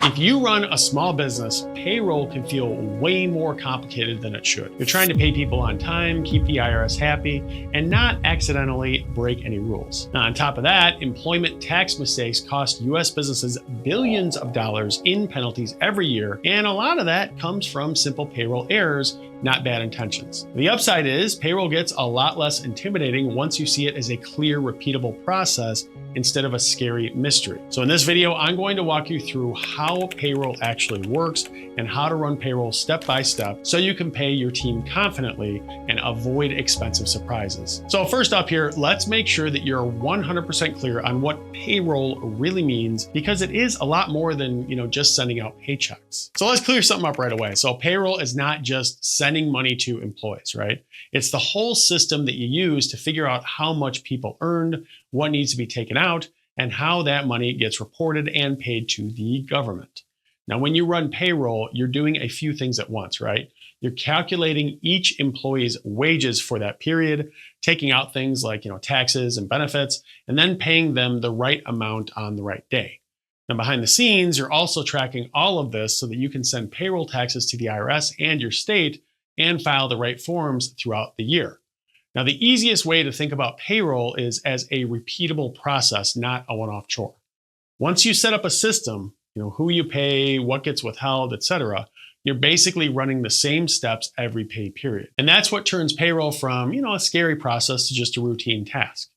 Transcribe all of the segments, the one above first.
If you run a small business, payroll can feel way more complicated than it should. You're trying to pay people on time, keep the IRS happy, and not accidentally break any rules. Now, on top of that, employment tax mistakes cost US businesses billions of dollars in penalties every year, and a lot of that comes from simple payroll errors, not bad intentions. The upside is payroll gets a lot less intimidating once you see it as a clear, repeatable process instead of a scary mystery. So in this video, I'm going to walk you through how payroll actually works and how to run payroll step by step so you can pay your team confidently and avoid expensive surprises. So first up here, let's make sure that you're 100% clear on what payroll really means, because it is a lot more than, just sending out paychecks. So let's clear something up right away. So payroll is not just sending money to employees, right? It's the whole system that you use to figure out how much people earned, what needs to be taken out, and how that money gets reported and paid to the government. Now, when you run payroll, you're doing a few things at once, right? You're calculating each employee's wages for that period, taking out things like, taxes and benefits, and then paying them the right amount on the right day. Now, behind the scenes, you're also tracking all of this so that you can send payroll taxes to the IRS and your state and file the right forms throughout the year. Now, the easiest way to think about payroll is as a repeatable process, not a one-off chore. Once you set up a system, who you pay, what gets withheld, etc., you're basically running the same steps every pay period. And that's what turns payroll from, a scary process to just a routine task.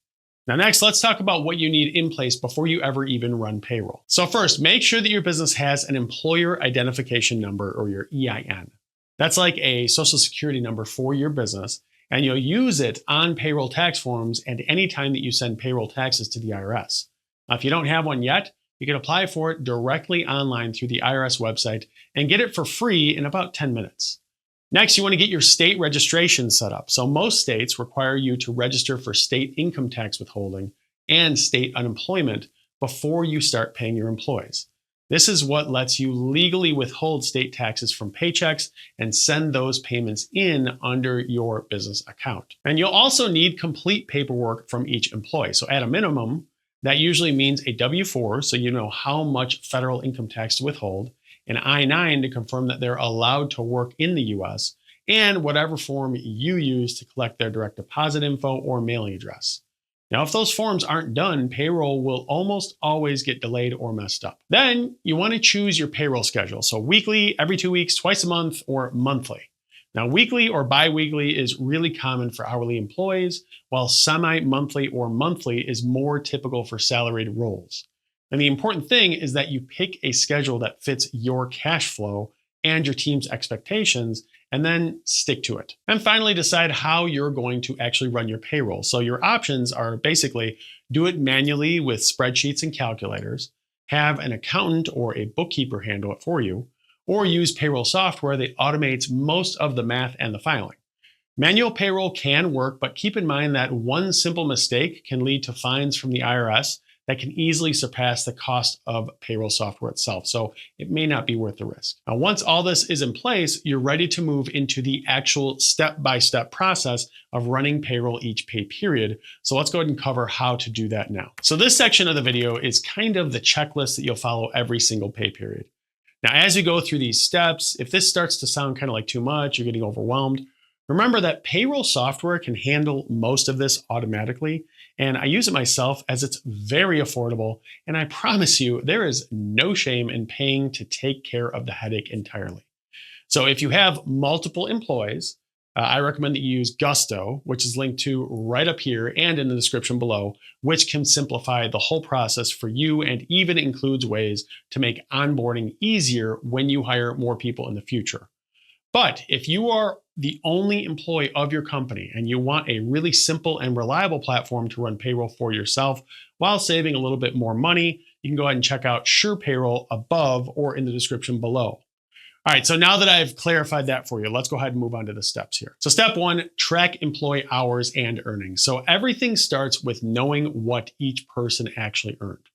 Now, next, let's talk about what you need in place before you ever even run payroll. So first, make sure that your business has an employer identification number, or your EIN. That's like a social security number for your business, and you'll use it on payroll tax forms and any time that you send payroll taxes to the IRS. Now, if you don't have one yet, you can apply for it directly online through the IRS website and get it for free in about 10 minutes. Next, you want to get your state registration set up. So most states require you to register for state income tax withholding and state unemployment before you start paying your employees. This is what lets you legally withhold state taxes from paychecks and send those payments in under your business account. And you'll also need complete paperwork from each employee. So at a minimum, that usually means a W-4, so you know how much federal income tax to withhold, an I-9 to confirm that they're allowed to work in the US, and whatever form you use to collect their direct deposit info or mailing address. Now, if those forms aren't done, payroll will almost always get delayed or messed up. Then you want to choose your payroll schedule. So weekly, every 2 weeks, twice a month, or monthly. Now, weekly or bi-weekly is really common for hourly employees, while semi-monthly or monthly is more typical for salaried roles. And the important thing is that you pick a schedule that fits your cash flow and your team's expectations, and then stick to it. And finally, decide how you're going to actually run your payroll. So your options are basically do it manually with spreadsheets and calculators, have an accountant or a bookkeeper handle it for you, or use payroll software that automates most of the math and the filing. Manual payroll can work, but keep in mind that one simple mistake can lead to fines from the IRS that can easily surpass the cost of payroll software itself. So it may not be worth the risk. Now, once all this is in place, you're ready to move into the actual step-by-step process of running payroll each pay period. So let's go ahead and cover how to do that now. So this section of the video is kind of the checklist that you'll follow every single pay period. Now, as you go through these steps, if this starts to sound kind of like too much, you're getting overwhelmed, remember that payroll software can handle most of this automatically. And I use it myself as it's very affordable. And I promise you, there is no shame in paying to take care of the headache entirely. So if you have multiple employees, I recommend that you use Gusto, which is linked to right up here and in the description below, which can simplify the whole process for you and even includes ways to make onboarding easier when you hire more people in the future. But if you are the only employee of your company and you want a really simple and reliable platform to run payroll for yourself while saving a little bit more money, you can go ahead and check out Sure Payroll above or in the description below. All right, so now that I've clarified that for you, let's go ahead and move on to the steps here. So step one, track employee hours and earnings. So everything starts with knowing what each person actually earned.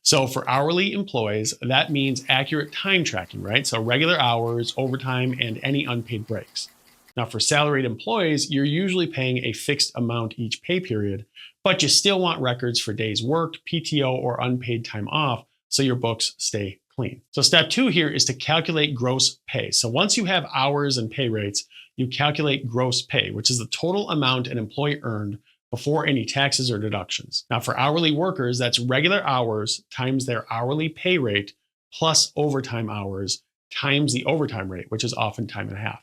So for hourly employees, that means accurate time tracking, right? So regular hours, overtime, and any unpaid breaks. Now for salaried employees, you're usually paying a fixed amount each pay period, but you still want records for days worked, PTO, or unpaid time off, so your books stay clean. So step 2 here is to calculate gross pay. So once you have hours and pay rates, you calculate gross pay, which is the total amount an employee earned before any taxes or deductions. Now for hourly workers, that's regular hours times their hourly pay rate plus overtime hours times the overtime rate, which is often time and a half.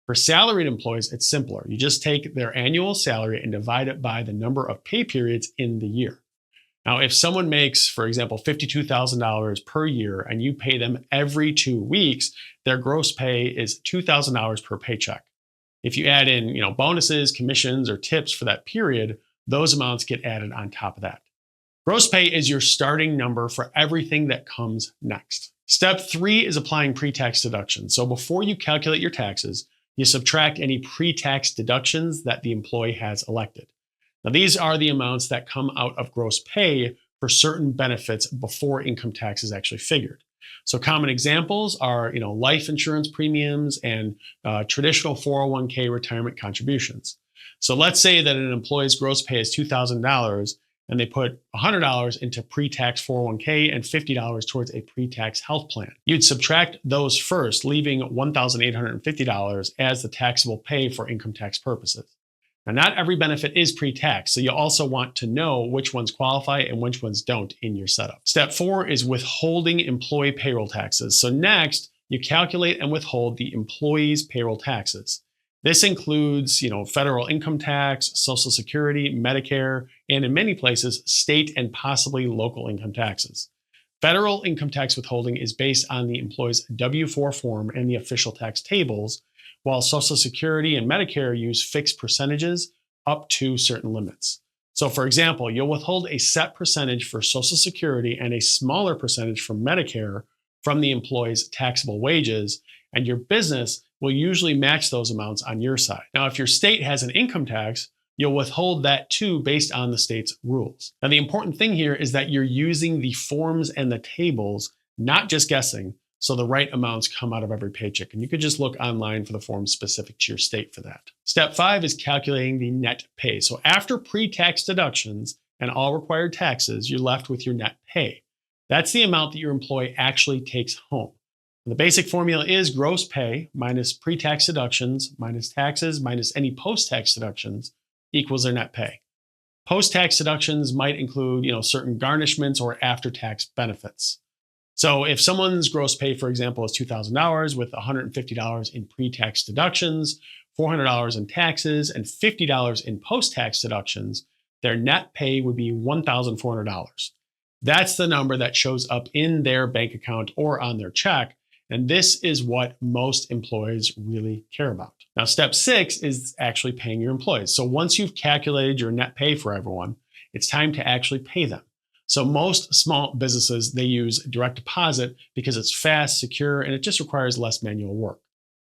For salaried employees, it's simpler. You just take their annual salary and divide it by the number of pay periods in the year. Now, if someone makes, for example, $52,000 per year and you pay them every 2 weeks, their gross pay is $2,000 per paycheck. If you add in, bonuses, commissions, or tips for that period, those amounts get added on top of that. Gross pay is your starting number for everything that comes next. Step 3 is applying pre-tax deductions. So before you calculate your taxes, you subtract any pre-tax deductions that the employee has elected. Now, these are the amounts that come out of gross pay for certain benefits before income tax is actually figured. So common examples are, life insurance premiums and traditional 401k retirement contributions. So let's say that an employee's gross pay is $2,000 and they put $100 into pre-tax 401k and $50 towards a pre-tax health plan. You'd subtract those first, leaving $1,850 as the taxable pay for income tax purposes. Now, not every benefit is pre-tax, so you also want to know which ones qualify and which ones don't in your setup. Step 4 is withholding employee payroll taxes. So next, you calculate and withhold the employee's payroll taxes. This includes, federal income tax, Social Security, Medicare, and in many places, state and possibly local income taxes. Federal income tax withholding is based on the employee's W-4 form and the official tax tables, while Social Security and Medicare use fixed percentages up to certain limits. So for example, you'll withhold a set percentage for Social Security and a smaller percentage for Medicare from the employee's taxable wages, and your business will usually match those amounts on your side. Now, if your state has an income tax, you'll withhold that too based on the state's rules. Now, the important thing here is that you're using the forms and the tables, not just guessing, so the right amounts come out of every paycheck. And you could just look online for the forms specific to your state for that. Step 5 is calculating the net pay. So after pre-tax deductions and all required taxes, you're left with your net pay. That's the amount that your employee actually takes home. The basic formula is gross pay minus pre-tax deductions minus taxes minus any post-tax deductions equals their net pay. Post-tax deductions might include, certain garnishments or after-tax benefits. So if someone's gross pay, for example, is $2,000 with $150 in pre-tax deductions, $400 in taxes, and $50 in post-tax deductions, their net pay would be $1,400. That's the number that shows up in their bank account or on their check. And this is what most employees really care about. Now, step 6 is actually paying your employees. So once you've calculated your net pay for everyone, it's time to actually pay them. So most small businesses, they use direct deposit because it's fast, secure, and it just requires less manual work.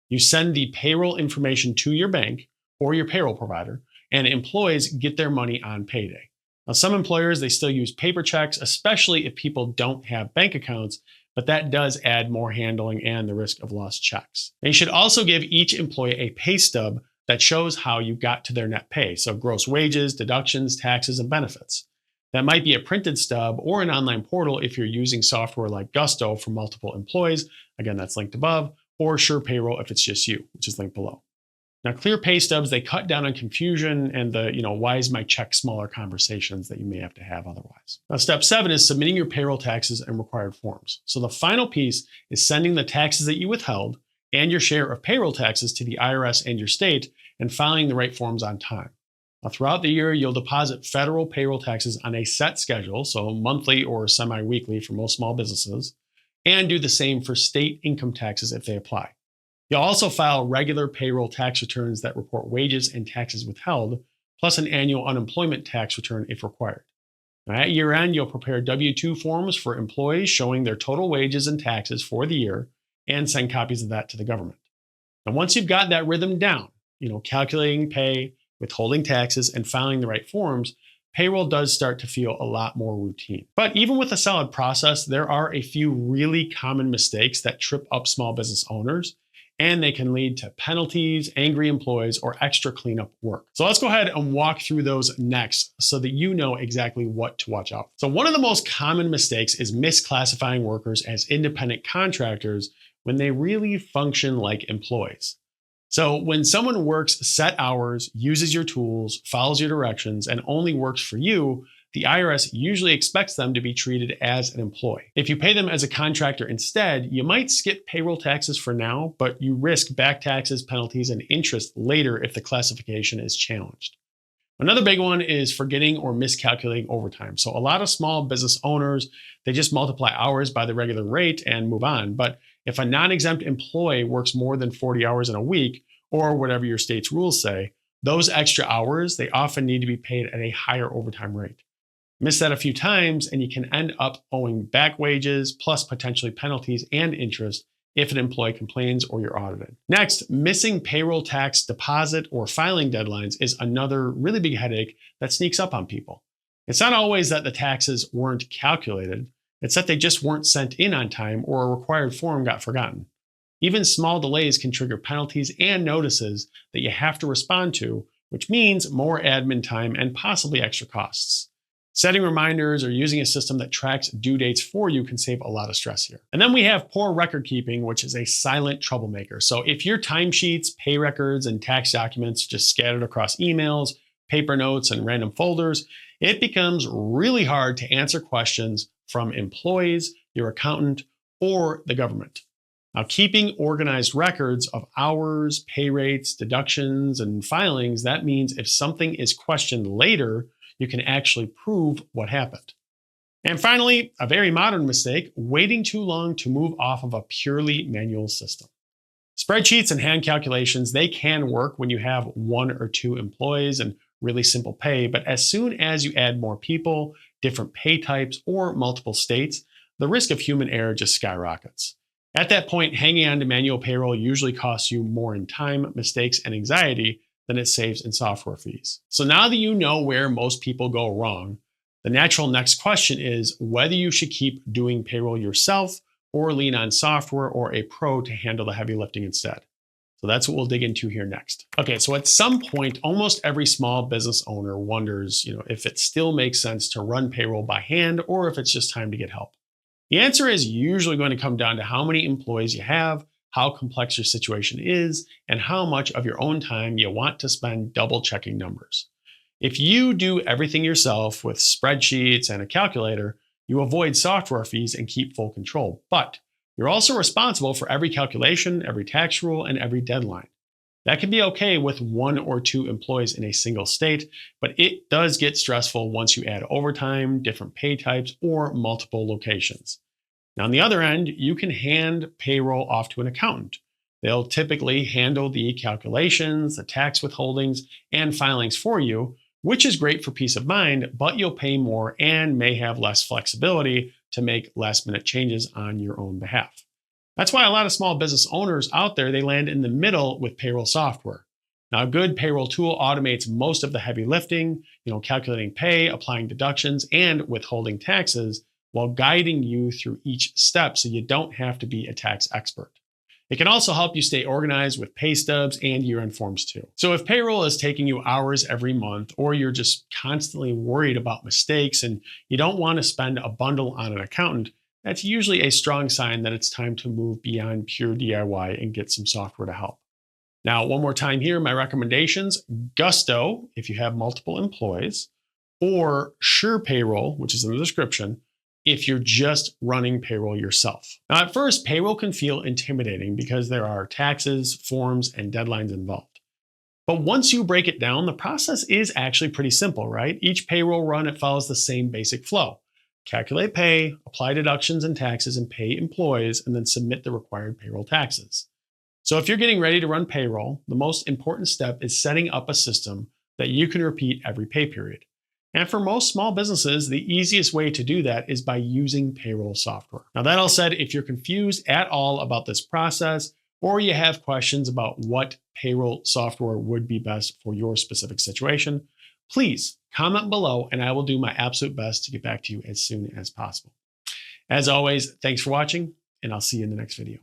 You send the payroll information to your bank or your payroll provider, and employees get their money on payday. Now, some employers, they still use paper checks, especially if people don't have bank accounts, but that does add more handling and the risk of lost checks. And you should also give each employee a pay stub that shows how you got to their net pay. So gross wages, deductions, taxes, and benefits. That might be a printed stub or an online portal if you're using software like Gusto for multiple employees. Again, that's linked above, or Sure Payroll if it's just you, which is linked below. Now, clear pay stubs, they cut down on confusion and the, why is my check smaller conversations that you may have to have otherwise. Now, step 7 is submitting your payroll taxes and required forms. So the final piece is sending the taxes that you withheld and your share of payroll taxes to the IRS and your state and filing the right forms on time. Now, throughout the year, you'll deposit federal payroll taxes on a set schedule, so monthly or semi-weekly for most small businesses, and do the same for state income taxes if they apply. You'll also file regular payroll tax returns that report wages and taxes withheld, plus an annual unemployment tax return if required. Now, at year end, you'll prepare W-2 forms for employees showing their total wages and taxes for the year and send copies of that to the government. Now, once you've got that rhythm down, calculating pay, withholding taxes, and filing the right forms, payroll does start to feel a lot more routine. But even with a solid process, there are a few really common mistakes that trip up small business owners. and they can lead to penalties, angry employees, or extra cleanup work. So let's go ahead and walk through those next so that you know exactly what to watch out for. So one of the most common mistakes is misclassifying workers as independent contractors when they really function like employees. So when someone works set hours, uses your tools, follows your directions, and only works for you, the IRS usually expects them to be treated as an employee. If you pay them as a contractor instead, you might skip payroll taxes for now, but you risk back taxes, penalties, and interest later if the classification is challenged. Another big one is forgetting or miscalculating overtime. So a lot of small business owners, they just multiply hours by the regular rate and move on. But if a non-exempt employee works more than 40 hours in a week, or whatever your state's rules say, those extra hours, they often need to be paid at a higher overtime rate. Miss that a few times and you can end up owing back wages, plus potentially penalties and interest if an employee complains or you're audited. Next, missing payroll tax deposit or filing deadlines is another really big headache that sneaks up on people. It's not always that the taxes weren't calculated, it's that they just weren't sent in on time or a required form got forgotten. Even small delays can trigger penalties and notices that you have to respond to, which means more admin time and possibly extra costs. Setting reminders or using a system that tracks due dates for you can save a lot of stress here. And then we have poor record keeping, which is a silent troublemaker. So if your timesheets, pay records, and tax documents just scattered across emails, paper notes, and random folders, it becomes really hard to answer questions from employees, your accountant, or the government. Now, keeping organized records of hours, pay rates, deductions, and filings, that means if something is questioned later, you can actually prove what happened. And finally, a very modern mistake, waiting too long to move off of a purely manual system. Spreadsheets and hand calculations, they can work when you have 1 or 2 employees and really simple pay, but as soon as you add more people, different pay types, or multiple states, the risk of human error just skyrockets. At that point, hanging on to manual payroll usually costs you more in time, mistakes, and anxiety than it saves in software fees. So now that you know where most people go wrong, the natural next question is whether you should keep doing payroll yourself or lean on software or a pro to handle the heavy lifting instead. So that's what we'll dig into here next. Okay, so at some point, almost every small business owner wonders, if it still makes sense to run payroll by hand or if it's just time to get help. The answer is usually going to come down to how many employees you have, how complex your situation is, and how much of your own time you want to spend double checking numbers. If you do everything yourself with spreadsheets and a calculator, you avoid software fees and keep full control. But you're also responsible for every calculation, every tax rule, and every deadline. That can be okay with 1 or 2 employees in a single state, but it does get stressful once you add overtime, different pay types, or multiple locations. Now, on the other end, you can hand payroll off to an accountant. They'll typically handle the calculations, the tax withholdings, and filings for you, which is great for peace of mind, but you'll pay more and may have less flexibility to make last-minute changes on your own behalf. That's why a lot of small business owners out there, they land in the middle with payroll software. Now, a good payroll tool automates most of the heavy lifting, calculating pay, applying deductions, and withholding taxes, while guiding you through each step so you don't have to be a tax expert. It can also help you stay organized with pay stubs and year-end forms too. So if payroll is taking you hours every month, or you're just constantly worried about mistakes and you don't want to spend a bundle on an accountant, that's usually a strong sign that it's time to move beyond pure DIY and get some software to help. Now, one more time here, my recommendations: Gusto, if you have multiple employees, or Sure Payroll, which is in the description, if you're just running payroll yourself. Now, at first, payroll can feel intimidating because there are taxes, forms, and deadlines involved. But once you break it down, the process is actually pretty simple, right? Each payroll run, it follows the same basic flow. Calculate pay, apply deductions and taxes, and pay employees, and then submit the required payroll taxes. So if you're getting ready to run payroll, the most important step is setting up a system that you can repeat every pay period. And for most small businesses, the easiest way to do that is by using payroll software. Now, that all said, if you're confused at all about this process, or you have questions about what payroll software would be best for your specific situation, please comment below and I will do my absolute best to get back to you as soon as possible. As always, thanks for watching, and I'll see you in the next video.